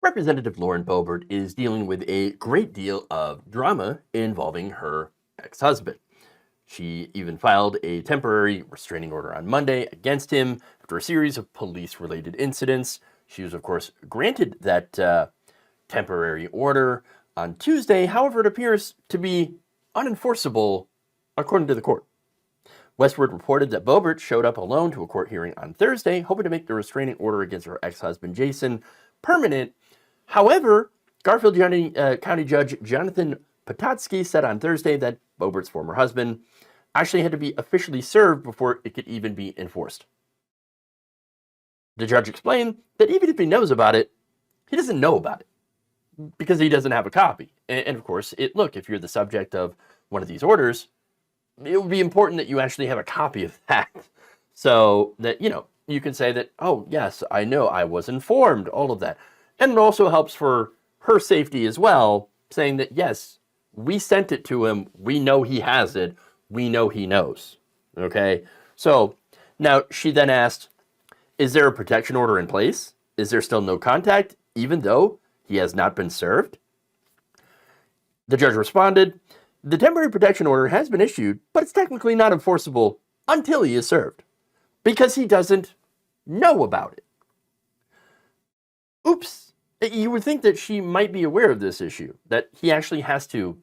Representative Lauren Boebert is dealing with a great deal of drama involving her ex-husband. She even filed a temporary restraining order on Monday against him after a series of police-related incidents. She was, of course, granted that temporary order on Tuesday. However, it appears to be unenforceable according to the court. Westward reported that Boebert showed up alone to a court hearing on Thursday, hoping to make the restraining order against her ex-husband Jason permanent. However, Garfield County Judge Jonathan Patatsky said on Thursday that Boebert's former husband actually had to be officially served before it could even be enforced. The judge explained that even if he knows about it, he doesn't know about it because he doesn't have a copy. And of course, look, if you're the subject of one of these orders, it would be important that you actually have a copy of that so that, you can say that, oh, yes, I know, I was informed, all of that. And it also helps for her safety as well, saying that, yes, we sent it to him. We know he has it. We know he knows. Okay? So now she then asked, is there a protection order in place? Is there still no contact, even though he has not been served? The judge responded, the temporary protection order has been issued, but it's technically not enforceable until he is served because he doesn't know about it. Oops. You would think that she might be aware of this issue, that he actually has to,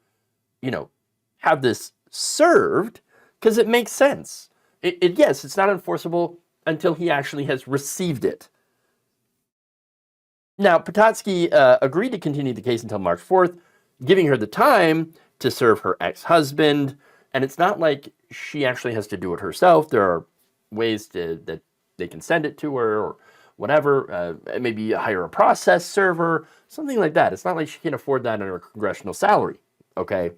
have this served because it makes sense. Yes, it's not enforceable until he actually has received it. Now, Patatsky agreed to continue the case until March 4th, giving her the time to serve her ex-husband. And it's not like she actually has to do it herself. There are ways that they can send it to her or whatever, maybe hire a process server, something like that. It's not like she can afford that in her congressional salary, okay?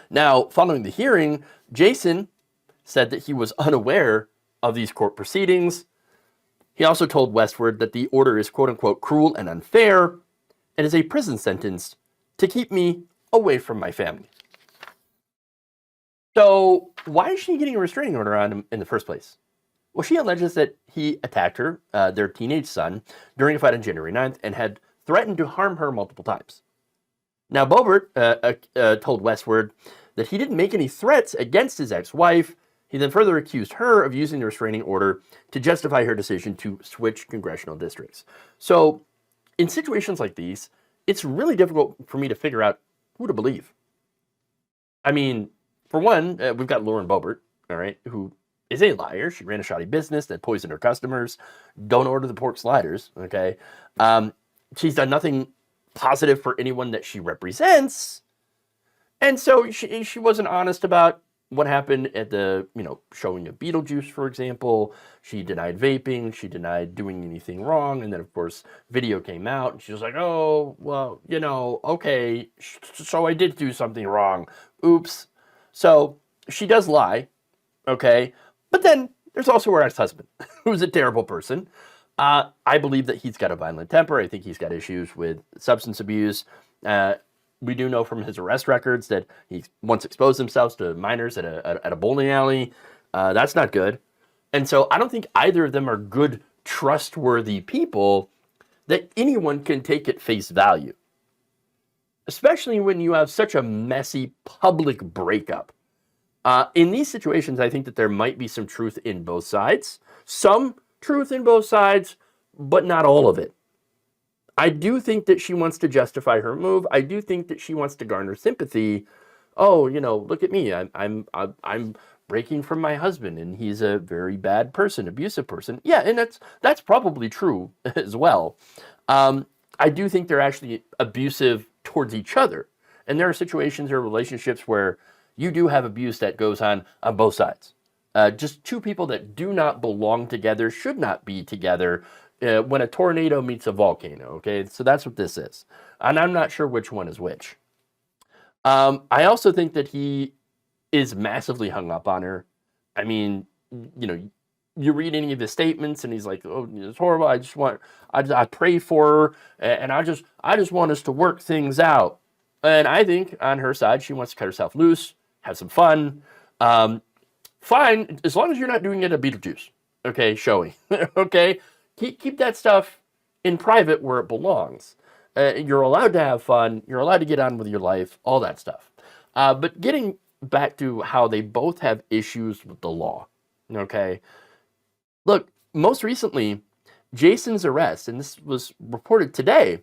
Now, following the hearing, Jason said that he was unaware of these court proceedings. He also told Westward that the order is quote-unquote cruel and unfair and is a prison sentence to keep me away from my family. So why is she getting a restraining order on him in the first place? Well, she alleges that he attacked her, their teenage son, during a fight on January 9th and had threatened to harm her multiple times. Now, Boebert told Westward that he didn't make any threats against his ex-wife. He then further accused her of using the restraining order to justify her decision to switch congressional districts. So in situations like these, it's really difficult for me to figure out who to believe. I mean, for one, we've got Lauren Boebert, all right, who is a liar. She ran a shoddy business that poisoned her customers. Don't order the pork sliders, okay? She's done nothing positive for anyone that she represents. And so she wasn't honest about what happened at the, showing of Beetlejuice, for example. She denied vaping. She denied doing anything wrong. And then, of course, video came out. And she was like, oh, well, okay, so I did do something wrong. Oops. So she does lie, okay? But then there's also her ex-husband, who's a terrible person. I believe that he's got a violent temper. I think he's got issues with substance abuse. We do know from his arrest records that he once exposed himself to minors at a bowling alley. That's not good. And so I don't think either of them are good, trustworthy people that anyone can take at face value. Especially when you have such a messy public breakup. In these situations, I think that there might be some truth in both sides. Some truth in both sides, but not all of it. I do think that she wants to justify her move. I do think that she wants to garner sympathy. Oh, look at me. I'm breaking from my husband, and he's a very bad person, abusive person. Yeah, and that's probably true as well. I do think they're actually abusive towards each other, and there are situations or relationships where you do have abuse that goes on both sides. Just two people that do not belong together should not be together when a tornado meets a volcano, okay? So that's what this is. And I'm not sure which one is which. I also think that he is massively hung up on her. I mean, you read any of his statements and he's like, oh, it's horrible. I pray for her and I just want us to work things out. And I think on her side, she wants to cut herself loose, have some fun. Fine, as long as you're not doing it at Beetlejuice, okay, showing, okay? Keep that stuff in private where it belongs. You're allowed to have fun. You're allowed to get on with your life, all that stuff. But getting back to how they both have issues with the law. Okay. Look, most recently, Jason's arrest, and this was reported today.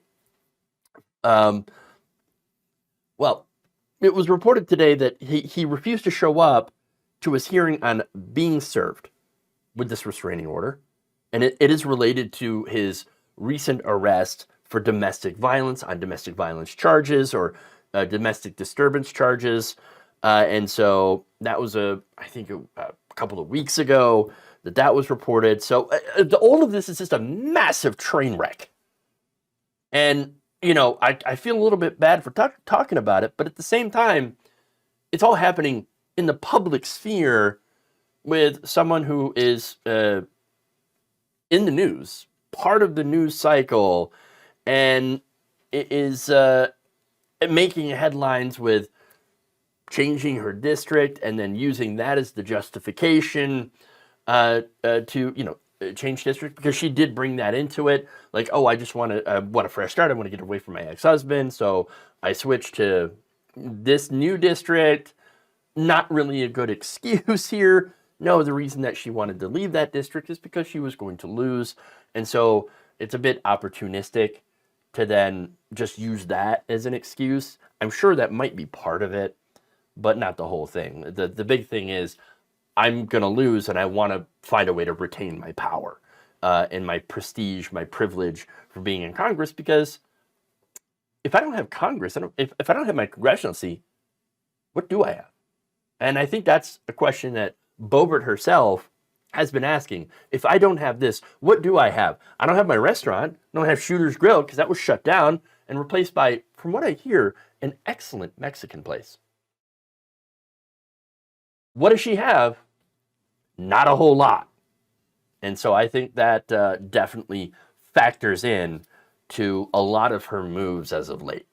Um, well, it was reported today that he refused to show up to his hearing on being served with this restraining order. And it is related to his recent arrest for domestic violence on domestic violence charges or domestic disturbance charges. And so that was I think a couple of weeks ago that was reported. So all of this is just a massive train wreck. And, you know, I feel a little bit bad for talking about it, but at the same time, it's all happening in the public sphere with someone who is in the news, part of the news cycle, and is making headlines with changing her district and then using that as the justification to, you know, change district, because she did bring that into it. Like, oh, I just want a fresh start. I want to get away from my ex-husband. So I switched to this new district. Not really a good excuse here. No, the reason that she wanted to leave that district is because she was going to lose. And so it's a bit opportunistic to then just use that as an excuse. I'm sure that might be part of it, but not the whole thing. The big thing is, I'm going to lose, and I want to find a way to retain my power and my prestige, my privilege for being in Congress, because if I don't have Congress, if I don't have my congressional seat, what do I have? And I think that's a question that Boebert herself has been asking. If I don't have this, what do I have? I don't have my restaurant. I don't have Shooter's Grill because that was shut down and replaced by, from what I hear, an excellent Mexican place. What does she have? Not a whole lot. And so I think that definitely factors in to a lot of her moves as of late.